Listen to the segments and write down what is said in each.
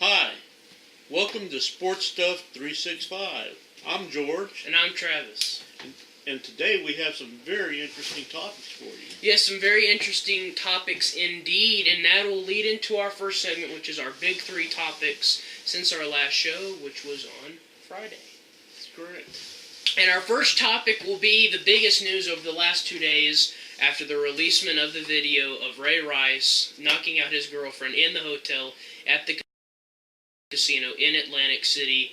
Hi, welcome to Sports Stuff 365. I'm George, And I'm Travis. and today we have some very interesting topics for you. Yes, some very interesting topics indeed, and that will lead into our first segment, which is our big three topics since our last show, which was on Friday. That's correct. And our first topic will be the biggest news over the last 2 days after the releasement of the video of Ray Rice knocking out his girlfriend in the hotel at the casino in Atlantic City.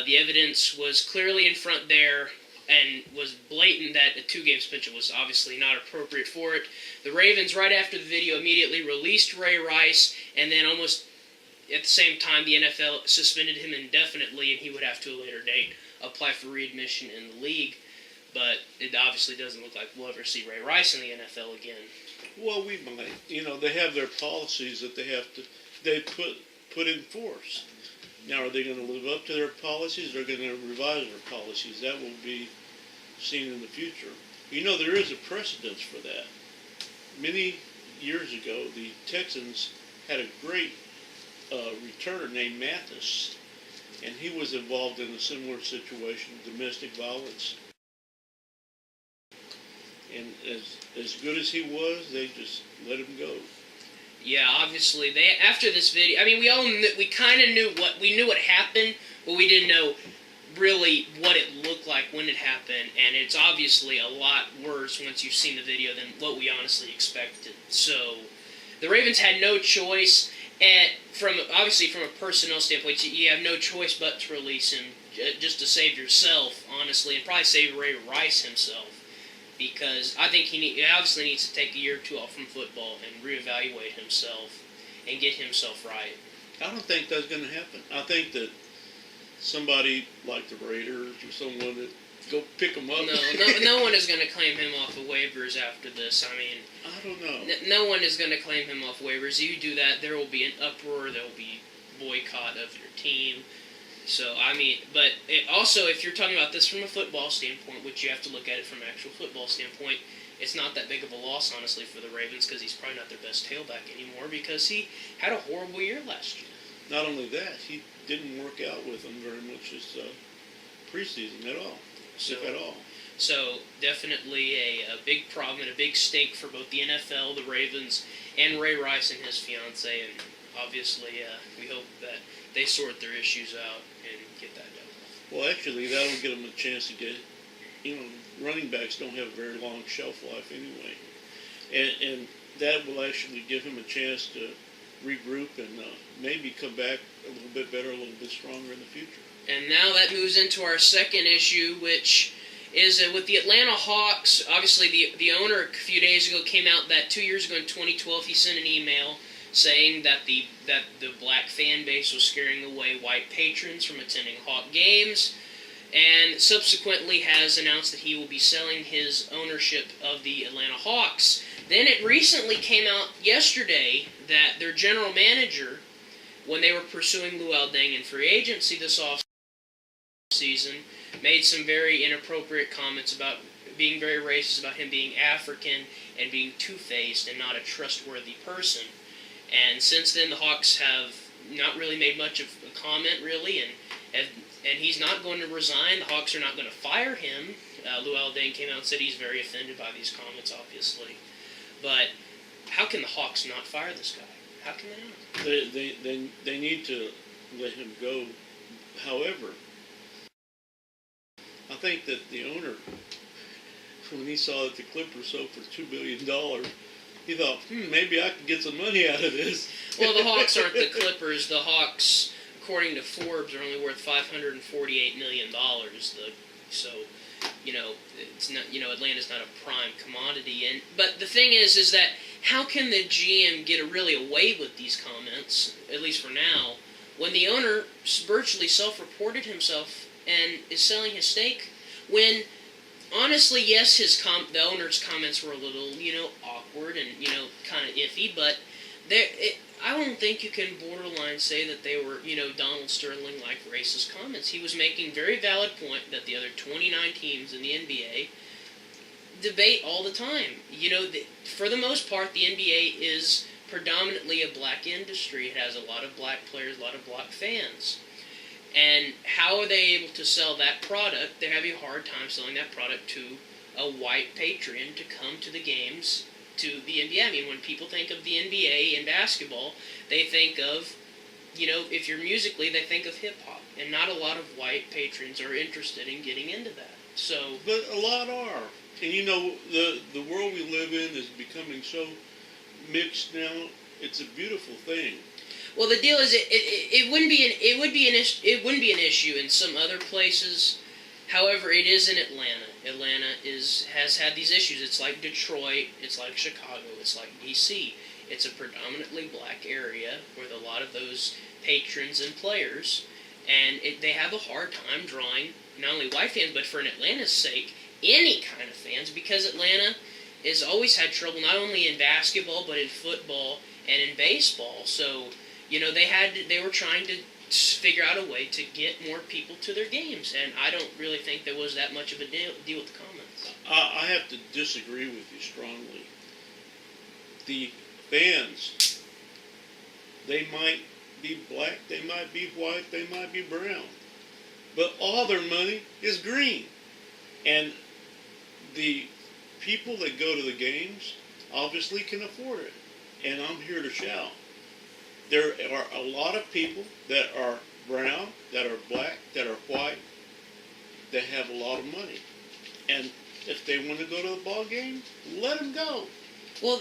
The evidence was clearly in front there and was blatant that a 2-game suspension was obviously not appropriate for it. The Ravens, right after the video, immediately released Ray Rice, and then almost at the same time the NFL suspended him indefinitely, and he would have to, at a later date, apply for readmission in the league. But it obviously doesn't look like we'll ever see Ray Rice in the NFL again. Well, we might. They have their policies that they put in force. Now, are they going to live up to their policies, or are they going to revise their policies? That will be seen in the future. There is a precedence for that. Many years ago, the Texans had a great returner named Mathis, and he was involved in a similar situation, domestic violence. And as good as he was, they just let him go. Yeah, obviously, after this video, we kind of knew what happened, but we didn't know really what it looked like when it happened, and it's obviously a lot worse once you've seen the video than what we honestly expected. So, the Ravens had no choice, and from a personnel standpoint, you have no choice but to release him, just to save yourself, honestly, and probably save Ray Rice himself. Because I think he obviously needs to take a year or two off from football and reevaluate himself and get himself right. I don't think that's going to happen. I think that somebody like the Raiders or someone that go pick him up. No one is going to claim him off of waivers after this. I don't know. No one is going to claim him off waivers. If you do that, there will be an uproar. There will be boycott of your team. So, but also, if you're talking about this from a football standpoint, which you have to look at it from an actual football standpoint, it's not that big of a loss, honestly, for the Ravens, because he's probably not their best tailback anymore, because he had a horrible year last year. Not only that, he didn't work out with them very much this preseason at all, if at all. So, definitely a big problem and a big stink for both the NFL, the Ravens, and Ray Rice and his fiancée, and obviously, we hope that they sort their issues out and get that done. Well, actually, that'll get them a chance to get, running backs don't have a very long shelf life anyway. And that will actually give him a chance to regroup and maybe come back a little bit better, a little bit stronger in the future. And now that moves into our second issue, which is with the Atlanta Hawks. Obviously, the owner a few days ago came out that 2 years ago in 2012, he sent an email saying that the black fan base was scaring away white patrons from attending Hawk games, and subsequently has announced that he will be selling his ownership of the Atlanta Hawks. Then it recently came out yesterday that their general manager, when they were pursuing Luol Deng in free agency this offseason, made some very inappropriate comments about being very racist, about him being African and being two-faced and not a trustworthy person. And since then, the Hawks have not really made much of a comment, really, and he's not going to resign. The Hawks are not going to fire him. Luol Deng came out and said he's very offended by these comments, obviously. But how can the Hawks not fire this guy? How can they not? They need to let him go. However, I think that the owner, when he saw that the Clippers sold for $2 billion, he thought, maybe I can get some money out of this. Well, the Hawks aren't the Clippers. The Hawks, according to Forbes, are only worth $548 million. So, it's not. Atlanta's not a prime commodity. But the thing is that how can the GM get really away with these comments, at least for now, when the owner virtually self-reported himself and is selling his stake? When honestly, yes, the owner's comments were a little, awkward and, kind of iffy, but I don't think you can borderline say that they were, Donald Sterling-like racist comments. He was making very valid point that the other 29 teams in the NBA debate all the time. For the most part, the NBA is predominantly a black industry. It has a lot of black players, a lot of black fans. And how are they able to sell that product? They're having a hard time selling that product to a white patron to come to the games, to the NBA. I mean, when people think of the NBA and basketball, they think of, if you're musically, they think of hip-hop. And not a lot of white patrons are interested in getting into that. So, but a lot are. And the world we live in is becoming so mixed now. It's a beautiful thing. well, the deal is, it wouldn't be an issue in some other places. However, it is in Atlanta. Atlanta has had these issues. It's like Detroit. It's like Chicago. It's like D.C. It's a predominantly black area with a lot of those patrons and players, and they have a hard time drawing not only white fans, but for an Atlanta's sake, any kind of fans, because Atlanta has always had trouble not only in basketball but in football and in baseball. So, they were trying to figure out a way to get more people to their games, and I don't really think there was that much of a deal with the comments. I have to disagree with you strongly. The fans, they might be black, they might be white, they might be brown, but all their money is green. And the people that go to the games obviously can afford it. And I'm here to shout. There are a lot of people that are brown, that are black, that are white, that have a lot of money. And if they want to go to the ball game, let them go. Well,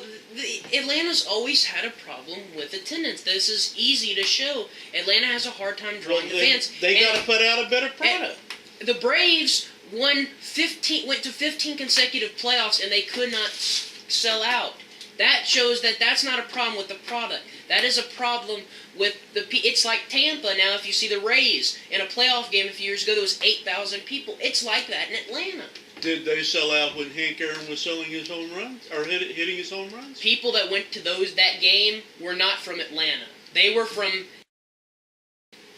Atlanta's always had a problem with attendance. This is easy to show. Atlanta has a hard time drawing the fans. They got to put out a better product. The Braves went to 15 consecutive playoffs, and they could not sell out. That shows that that's not a problem with the product. That is a problem with it's like Tampa now. If you see the Rays in a playoff game a few years ago, there was 8,000 people. It's like that in Atlanta. Did they sell out when Hank Aaron was selling his home runs or hitting his home runs? People that went to that game were not from Atlanta. They were from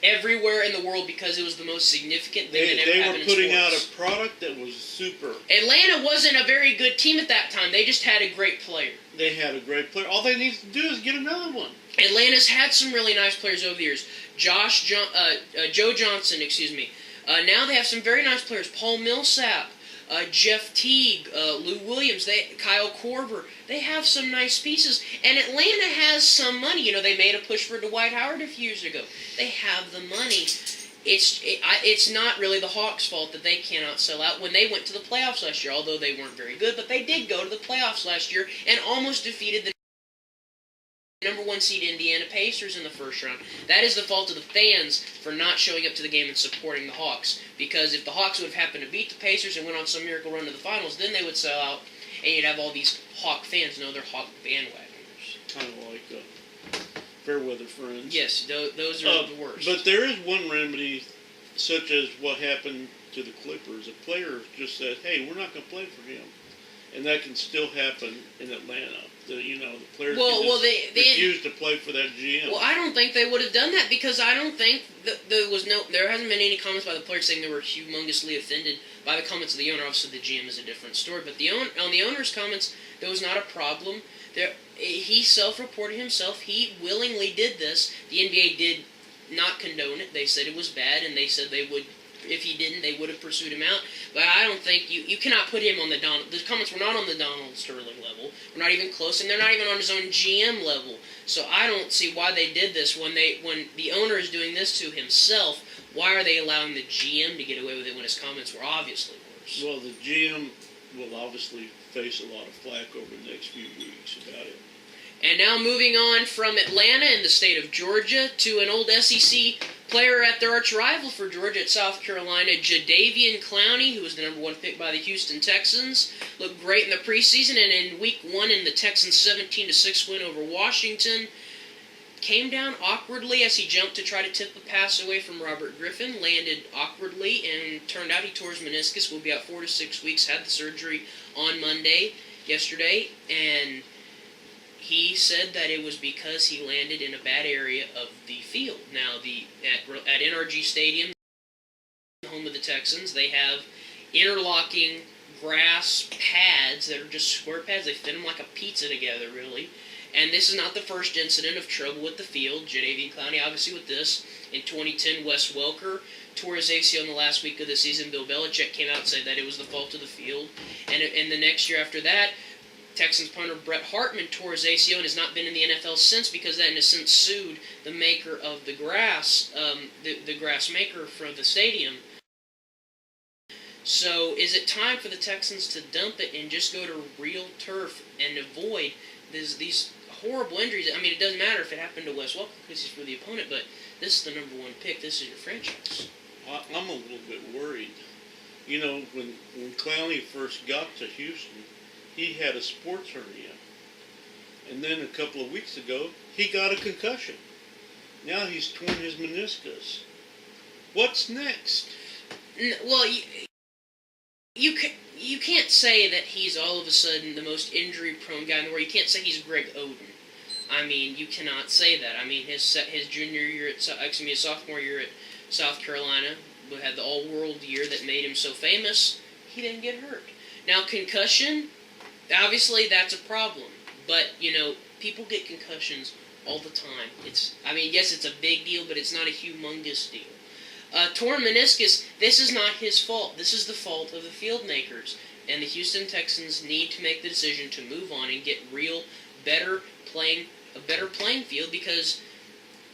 everywhere in the world because it was the most significant thing that ever happened in sports. They were putting out a product that was super. Atlanta wasn't a very good team at that time. They just had a great player. They had a great player. All they need to do is get another one. Atlanta's had some really nice players over the years. Joe Johnson, now they have some very nice players. Paul Millsap, Jeff Teague, Lou Williams, Kyle Korver. They have some nice pieces. And Atlanta has some money. They made a push for Dwight Howard a few years ago. They have the money. It's not really the Hawks' fault that they cannot sell out when they went to the playoffs last year, although they weren't very good. But they did go to the playoffs last year and almost defeated the number 1 seed Indiana Pacers in the first round. That is the fault of the fans for not showing up to the game and supporting the Hawks. Because if the Hawks would have happened to beat the Pacers and went on some miracle run to the finals, then they would sell out, and you'd have all these Hawk fans. No, they're Hawk bandwagoners. Kind of like Fairweather Friends. Yes, those are the worst. But there is one remedy, such as what happened to the Clippers. A player just said, "Hey, we're not going to play for him," and that can still happen in Atlanta. The players refuse to play for that GM. Well, I don't think they would have done that because I don't think that there hasn't been any comments by the players saying they were humongously offended by the comments of the owner. Obviously, the GM is a different story, but on the owner's comments, there was not a problem. He self-reported himself. He willingly did this. The NBA did not condone it. They said it was bad, and they said they would. If he didn't, they would have pursued him out. But I don't think you cannot put him on the Donald. The comments were not on the Donald Sterling level. We're not even close, and they're not even on his own GM level. So I don't see why they did this when the owner is doing this to himself. Why are they allowing the GM to get away with it when his comments were obviously worse? Well, the GM will obviously face a lot of flack over the next few weeks about it. And now moving on from Atlanta in the state of Georgia to an old SEC player at their arch rival for Georgia at South Carolina, Jadeveon Clowney, who was the number 1 pick by the Houston Texans, looked great in the preseason, and in Week 1 in the Texans' 17-6 win over Washington, came down awkwardly as he jumped to try to tip a pass away from Robert Griffin, landed awkwardly, and turned out he tore his meniscus, will be out 4 to 6 weeks, had the surgery on yesterday, and he said that it was because he landed in a bad area of the field. Now, at NRG Stadium, home of the Texans, they have interlocking grass pads that are just square pads. They fit them like a pizza together, really. And this is not the first incident of trouble with the field. Jadeveon Clowney, obviously, with this. In 2010, Wes Welker tore his ACL in the last week of the season. Bill Belichick came out and said that it was the fault of the field. And the next year after that, Texans punter Brett Hartman tore his ACL and has not been in the NFL since, because that in a sense sued the maker of the grass, the grass maker for the stadium. So is it time for the Texans to dump it and just go to real turf and avoid these horrible injuries? I mean, it doesn't matter if it happened to Wes Welker because he's for the opponent, but this is the number one pick. This is your franchise. I'm a little bit worried. You know, when Clowney first got to Houston, he had a sports hernia. And then a couple of weeks ago, he got a concussion. Now he's torn his meniscus. What's next? Well, you can't say that he's all of a sudden the most injury-prone guy in the world. You can't say he's Greg Oden. I mean, you cannot say that. I mean, his junior year his sophomore year at South Carolina, who had the all-world year that made him so famous, he didn't get hurt. Now, concussion, obviously that's a problem. But, you know, people get concussions all the time. Yes, it's a big deal, but it's not a humongous deal. Torn meniscus, this is not his fault. This is the fault of the field makers. And the Houston Texans need to make the decision to move on and get a better playing field, because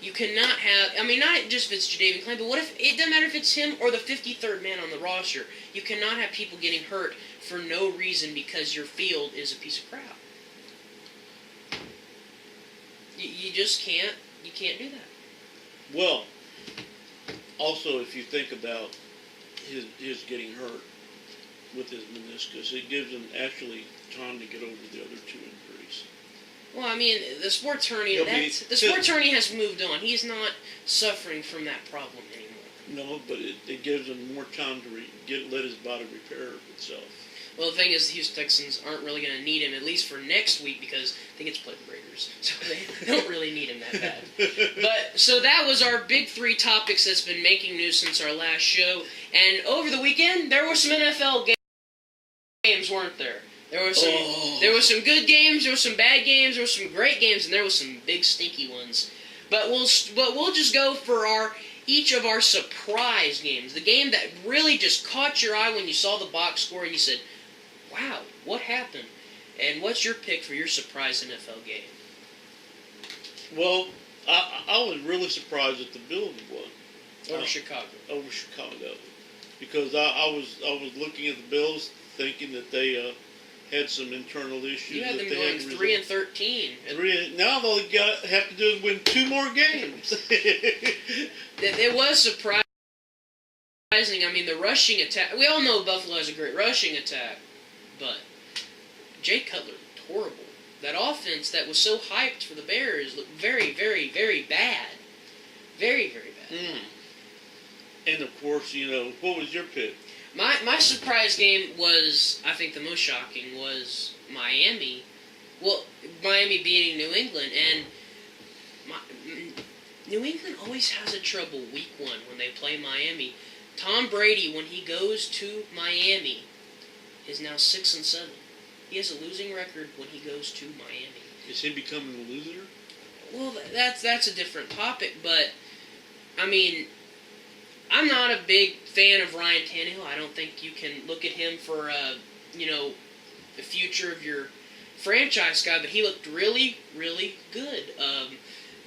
you cannot have, not just if it's Jadeveon Clowney, but what if, it doesn't matter if it's him or the 53rd man on the roster. You cannot have people getting hurt for no reason because your field is a piece of crap. You just can't do that. Well, also, if you think about his getting hurt with his meniscus, it gives him actually time to get over the other two injuries. Well, I mean, the sports hernia, sports hernia has moved on. He's not suffering from that problem anymore. No, but it gives him more time to let his body repair itself. Well, the thing is, the Houston Texans aren't really going to need him, at least for next week, because they get to play the Raiders, so they don't really need him that bad. But, so that was our big three topics that's been making news since our last show. And over the weekend, there were some NFL games, weren't there? There was some good games, there were some bad games, there were some great games, and there was some big stinky ones. But we'll just go for each of our surprise games. The game that really just caught your eye when you saw the box score and you said, wow, what happened? And what's your pick for your surprise NFL game? Well, I was really surprised that the Bills won. Over Chicago. Because I was looking at the Bills thinking that they had some internal issues. You had them that going 3-13. Now all they have to do is win 2 more games. It was surprising. I mean, the rushing attack. We all know Buffalo has a great rushing attack, but Jay Cutler looked horrible. That offense that was so hyped for the Bears looked very, very, very bad. Very, very bad. And of course, what was your pick? My surprise game was, I think the most shocking, was Miami. Well, Miami beating New England, and New England always has a trouble week 1 when they play Miami. Tom Brady, when he goes to Miami, is now 6-7. He has a losing record when he goes to Miami. Is he becoming a loser? Well, that's a different topic, but I mean, I'm not a big fan of Ryan Tannehill. I don't think you can look at him for the future of your franchise guy, but he looked really, really good.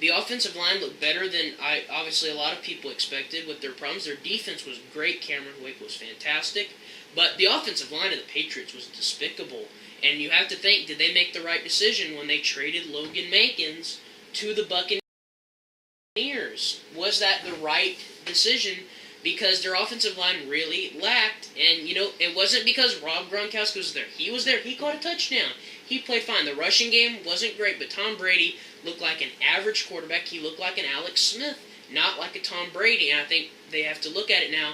The offensive line looked better than obviously a lot of people expected with their problems. Their defense was great. Cameron Wake was fantastic. But the offensive line of the Patriots was despicable. And you have to think, did they make the right decision when they traded Logan Mankins to the Buccaneers? Was that the right decision? Because their offensive line really lacked. And, it wasn't because Rob Gronkowski was there. He was there. He caught a touchdown. He played fine. The rushing game wasn't great, but Tom Brady looked like an average quarterback. He looked like an Alex Smith, not like a Tom Brady. And I think they have to look at it now.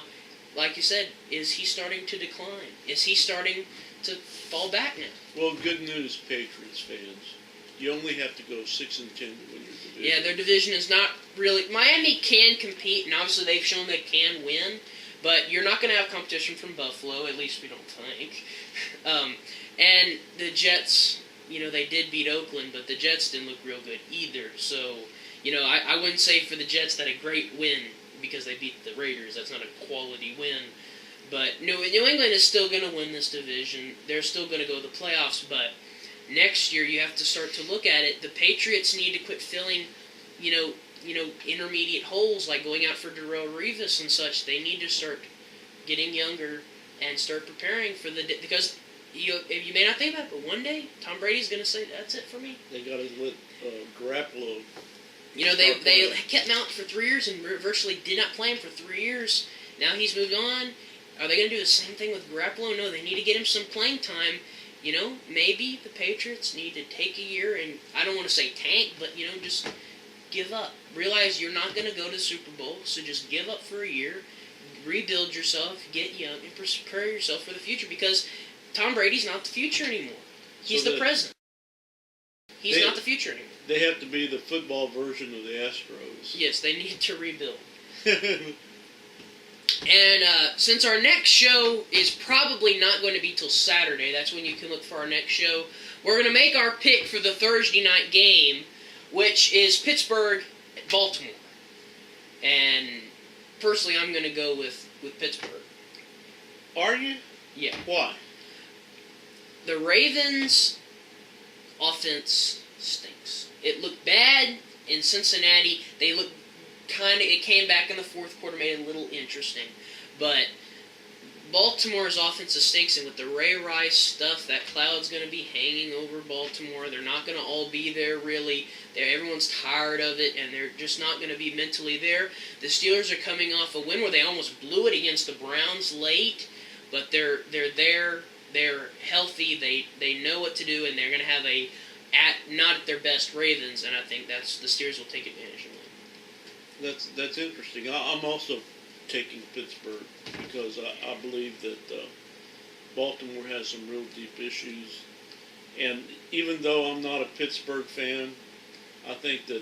Like you said, is he starting to decline? Is he starting to fall back now? Well, good news, Patriots fans. You only have to go 6-10 to win your division. Yeah, their division is not really... Miami can compete, and obviously they've shown they can win, but you're not going to have competition from Buffalo, at least we don't think. And the Jets they did beat Oakland, but the Jets didn't look real good either. So, I wouldn't say for the Jets that a great win because they beat the Raiders. That's not a quality win. But New England is still going to win this division. They're still going to go to the playoffs. But next year, you have to start to look at it. The Patriots need to quit filling, intermediate holes like going out for Darrelle Revis and such. They need to start getting younger and start preparing for because you may not think about it, but one day Tom Brady's going to say that's it for me. They got to let Garoppolo. They kept him out for 3 years and virtually did not play him for 3 years. Now he's moved on. Are they going to do the same thing with Garoppolo? No, they need to get him some playing time. Maybe the Patriots need to take a year and I don't want to say tank, but just give up. Realize you're not going to go to the Super Bowl, so just give up for a year, rebuild yourself, get young, and prepare yourself for the future because Tom Brady's not the future anymore. He's the present. He's not the future anymore. They have to be the football version of the Astros. Yes, they need to rebuild. And since our next show is probably not going to be till Saturday, that's when you can look for our next show, we're going to make our pick for the Thursday night game, which is Pittsburgh at Baltimore. And personally, I'm going to go with Pittsburgh. Are you? Yeah. Why? The Ravens' offense stinks. It looked bad in Cincinnati. They looked it came back in the fourth quarter, made it a little interesting. But Baltimore's offense stinks, and with the Ray Rice stuff, that cloud's going to be hanging over Baltimore. They're not going to all be there, really. Everyone's tired of it, and they're just not going to be mentally there. The Steelers are coming off a win where they almost blew it against the Browns late, but they're there. They're healthy. They know what to do, and they're going to have not at their best Ravens, and I think the Steelers will take advantage of them. That's interesting. I'm also taking Pittsburgh because I believe that Baltimore has some real deep issues. And even though I'm not a Pittsburgh fan, I think that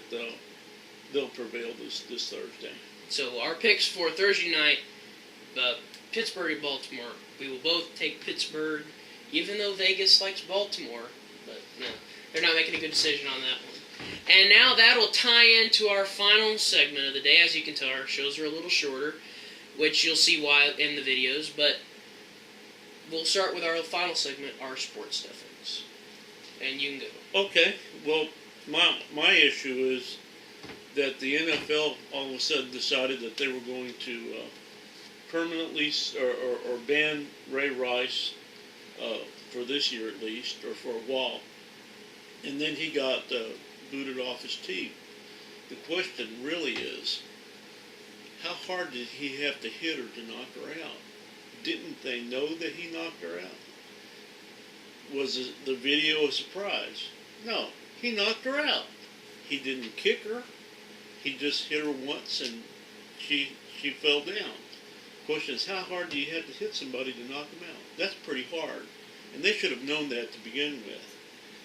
they'll prevail this Thursday. So our picks for Thursday night, Pittsburgh and Baltimore. We will both take Pittsburgh, even though Vegas likes Baltimore. But no, they're not making a good decision on that one. And now that'll tie into our final segment of the day. As you can tell, our shows are a little shorter, which you'll see why in the videos. But we'll start with our final segment, our sports stuffings. And you can go. Okay. Well, my issue is that the NFL all of a sudden decided that they were going to permanently or ban Ray Rice for this year at least, or for a while. And then he got booted off his team. The question really is, how hard did he have to hit her to knock her out? Didn't they know that he knocked her out? Was the video a surprise? No, he knocked her out. He didn't kick her. He just hit her once and she fell down. The question is, how hard do you have to hit somebody to knock them out? That's pretty hard. And they should have known that to begin with.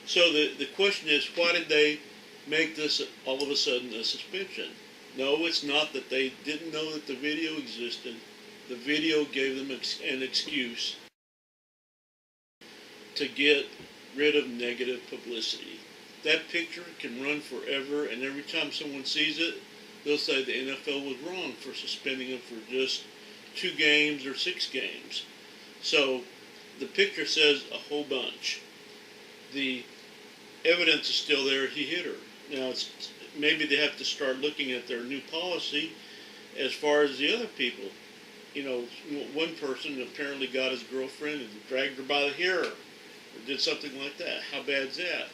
So the question is, why did they make this all of a sudden a suspension? No, it's not that they didn't know that the video existed. The video gave them an excuse to get rid of negative publicity. That picture can run forever, and every time someone sees it, they'll say the NFL was wrong for suspending him for just 2 games or 6 games. So the picture says a whole bunch. The evidence is still there. He hit her. Now, maybe they have to start looking at their new policy as far as the other people. One person apparently got his girlfriend and dragged her by the hair or did something like that. How bad's that?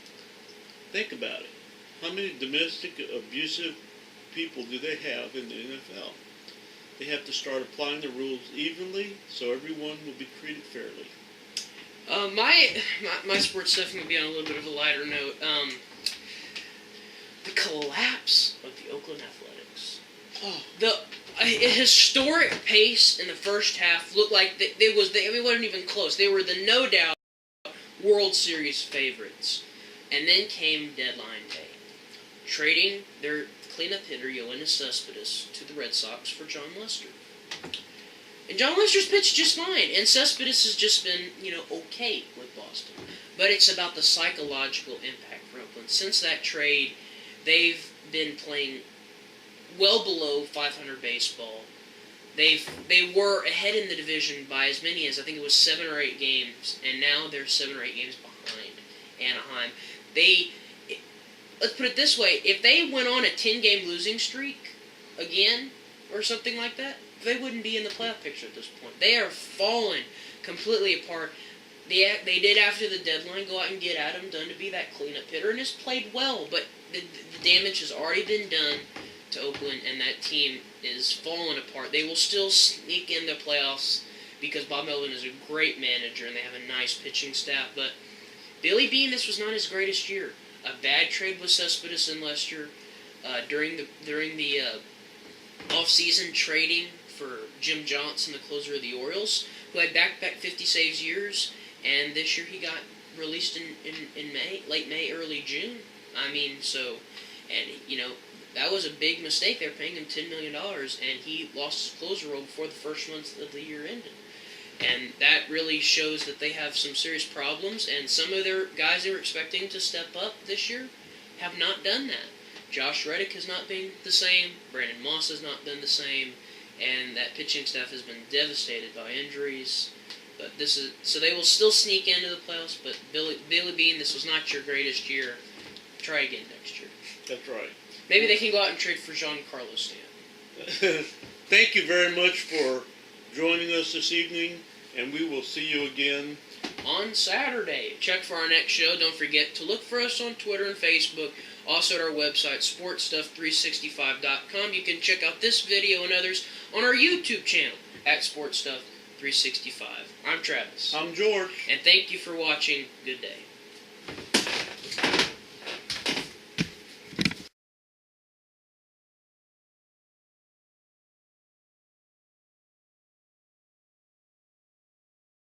Think about it. How many domestic abusive people do they have in the NFL? They have to start applying the rules evenly so everyone will be treated fairly. My sports stuff will be on a little bit of a lighter note. The collapse of the Oakland Athletics. Oh. A historic pace in the first half looked like they wasn't even close. They were the no doubt World Series favorites. And then came deadline day. Trading their cleanup hitter, Yoenis Cespedes, to the Red Sox for John Lester. And John Lester's pitched just fine, and Cespedes has just been, okay with Boston. But it's about the psychological impact for Oakland. Since that trade, they've been playing well below 500 baseball. They were ahead in the division by as many as, I think it was 7 or 8 games, and now they're 7 or 8 games behind Anaheim. Let's put it this way, if they went on a 10-game losing streak again, or something like that, they wouldn't be in the playoff picture at this point. They are falling completely apart. They did, after the deadline, go out and get Adam Dunn to be that cleanup hitter, and has played well, but the damage has already been done to Oakland, and that team is falling apart. They will still sneak in the playoffs because Bob Melvin is a great manager, and they have a nice pitching staff, but Billy Beane, this was not his greatest year. A bad trade with Cespedes and Lester during the off-season trading for Jim Johnson, the closer of the Orioles, who had back-to-back 50 saves years, and this year he got released in May, late May, early June. That was a big mistake. They were paying him $10 million, and he lost his closer role before the first month of the year ended. And that really shows that they have some serious problems, and some of their guys they were expecting to step up this year have not done that. Josh Reddick has not been the same, Brandon Moss has not been the same, and that pitching staff has been devastated by injuries. But so they will still sneak into the playoffs, but Billy Beane, this was not your greatest year. Try again next year. That's right. Maybe they can go out and trade for Giancarlo Stanton. Thank you very much for joining us this evening, and we will see you again on Saturday. Check for our next show. Don't forget to look for us on Twitter and Facebook. Also at our website, sportstuff365.com. You can check out this video and others on our YouTube channel at sportstuff365. I'm Travis. I'm George. And thank you for watching. Good day.